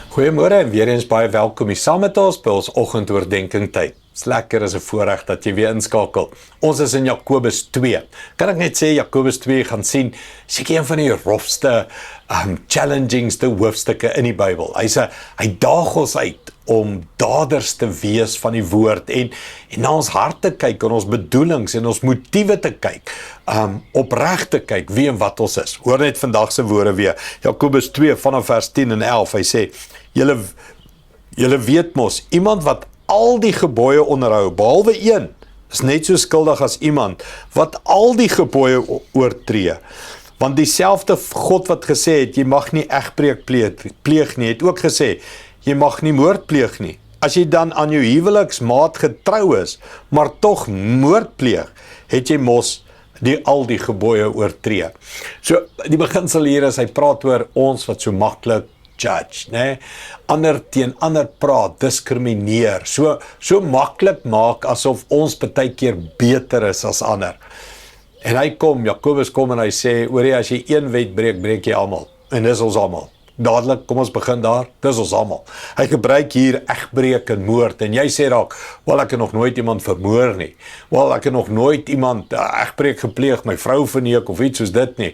Goeiemôre en weer eens baie welkom hier saam met ons by ons oggendoordenkings tyd. Dit's lekker as 'n voorreg dat jy weer inskakel. Ons is in Jakobus 2. Kan ek net sê Jakobus 2 gaan sien, seker een van die rofste, challengingste hoofstukke in die Bybel. Hy daag ons uit om daders te wees van die woord en na ons harte kyk en ons bedoelings en ons motiewe te kyk, opreg te kyk wie en wat ons is. Hoor net vandag se woorde weer. Jakobus 2 vanaf vers 10 en 11. Hy sê: Julle weet mos, iemand wat al die gebooie onderhou, behalwe een, is net so skuldig as iemand wat al die gebooie oortree. Want dieselfde God wat gesê het, jy mag nie egbreek pleeg nie, het ook gesê, jy mag nie moord pleeg nie. As jy dan aan jou huweliksmaat getrou is, maar tog moord pleeg, het jy mos al die gebooie oortree. So, die beginsel hier is, hy praat oor ons wat so maklik judge, ander teen ander praat, diskrimineer, so maklik maak asof ons baie keer beter is as ander. En Jakobus kom en hy sê, hoorie, as jy een wet breek, breek jy almal, en dis ons almal. Dadelik, kom ons begin daar, dis ons almal. Hy gebruik hier egbreek en moord, en jy sê dalk, wel ek het nog nooit iemand vermoor nie, wel ek het nog nooit iemand egbreek gepleeg, my vrou verneek of iets soos dit nie.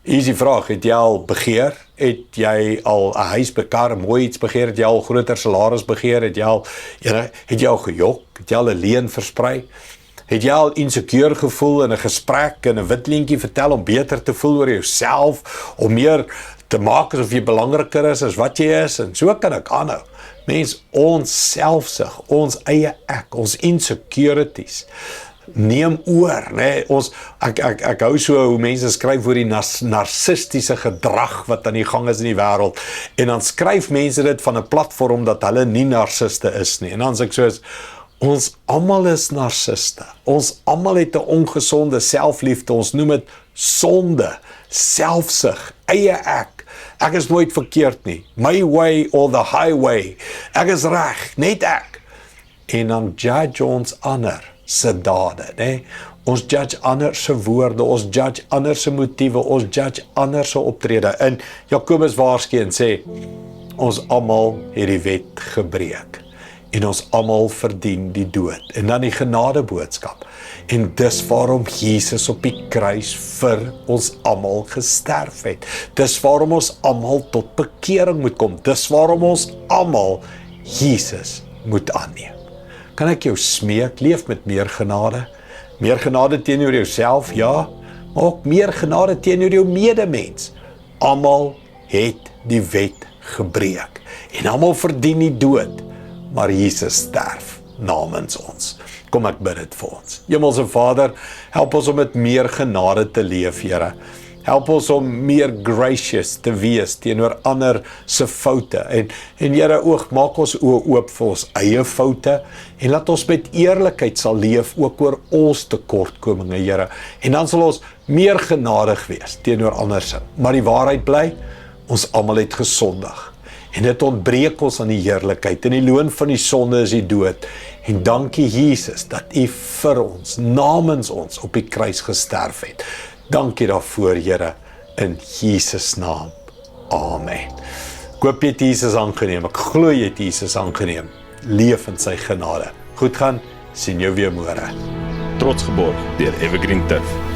Easy vraag, het jy al begeer? Het jy al 'n huis bekar, mooi iets begeer? Het jy al groter salaris begeer? Het jy al gejok? Het jy al 'n leuen versprei? Het jy al insecure gevoel in 'n gesprek en 'n wit leentjie vertel om beter te voel oor jouself, om meer te maak asof jy belangriker is as wat jy is? En so kan ek aanhou. Mens, ons selfsug, ons eie ek, ons insecurities neem oor, ek hou so hoe mense skryf oor die narcistiese gedrag wat aan die gang is in die wêreld, en dan skryf mense dit van 'n platform dat hulle nie narciste is nie, en dan sê ek soos, ons almal is narciste, ons almal het 'n ongesonde selfliefde, ons noem dit sonde, selfsug, eie ek is nooit verkeerd nie, my way or the highway, ek is reg, net ek, en dan judge ons ander se dade, Ons judge ander se woorde, ons judge ander se motiewe, ons judge ander se optrede. En Jakobus waarsku en sê, ons almal het die wet gebreek en ons almal verdien die dood. En dan die genadeboodskap. En dis waarom Jesus op die kruis vir ons almal gesterf het. Dis waarom ons almal tot bekering moet kom. Dis waarom ons almal Jesus moet aanneem. Kan ek jou smeek, leef met meer genade? Meer genade teenoor jouself, ja, maar ook meer genade teenoor jou medemens. Almal het die wet gebreek en almal verdien die dood, maar Jesus sterf namens ons. Kom ek bid dit vir ons. Hemelse Vader, help ons om met meer genade te leef, Here. Help ons om meer gracious te wees teenoor ander se foute. En Here, maak ons oë oop vir ons eie foute en laat ons met eerlikheid sal leef ook oor ons tekortkominge, Here. En dan sal ons meer genadig wees teenoor ander se. Maar die waarheid bly, ons almal het gesondig. En dit ontbreek ons aan die heerlikheid. En die loon van die sonde is die dood. En dankie Jesus dat U vir ons, namens ons op die kruis gesterf het. Dankie daarvoor, Here, in Jesus naam. Amen. Ek hoop jy het Jesus aangeneem. Ek glo jy het Jesus aangeneem. Leef in sy genade. Goed gaan, sien jou weer môre. Trots geborg deur Evergreen Turf.